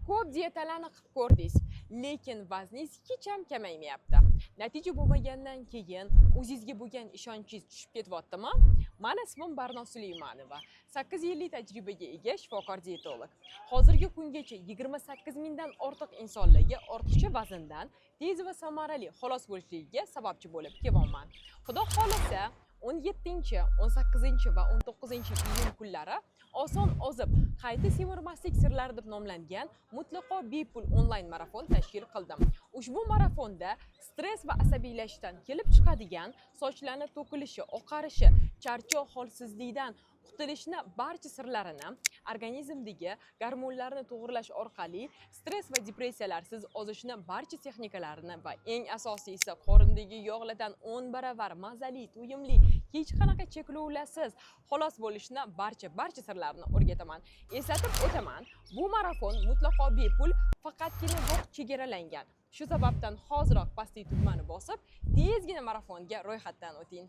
Ko'p diyetalarni qilib ko'rdingiz, lekin vazningiz hech ham kamaymayapti. Natija bo'lmagandan keyin o'zingizga bo'lgan ishonchingiz tushib ketyaptimi? Meni ismim Barnoz Suleymanova. 8 yillik tajribaga ega shifokor diyetolog. Hozirgi kungacha 28 mingdan ortiq insonlarga ortiqcha vazndan tez va samarali xalos bo'lishligiga sababchi bo'lib kelyapman. Xudo xolasa 17, 18 va 19 iyun kunlari oson ozib, qayta semirmaslik sirlari deb nomlangan mutlaqo bepul onlayn marafon tashkil qildim. Ushbu marafonda stress va asabiylashishdan kelib chiqadigan sochlarni to'kilishi, oqarishi, charchoq holsizlikdan qutulishni barcha sirlarini, organizmdagi gormonlarni to'g'rilash orqali stress va depressiyalarsiz ozishni barcha texnikalarini va eng asosiysi qorindagi yog'lardan 10 baravar mazali, to'yimli, hech qanaqa cheklovlarsiz xalos bo'lishni barcha sirlarini o'rgataman. Eslatib o'taman, bu marafon mutlaqo bepul, faqatgina vaqt chegaralangan. Shu sababdan hoziroq pastki tugmani bosib, tezgina marafonga ro'yxatdan o'ting.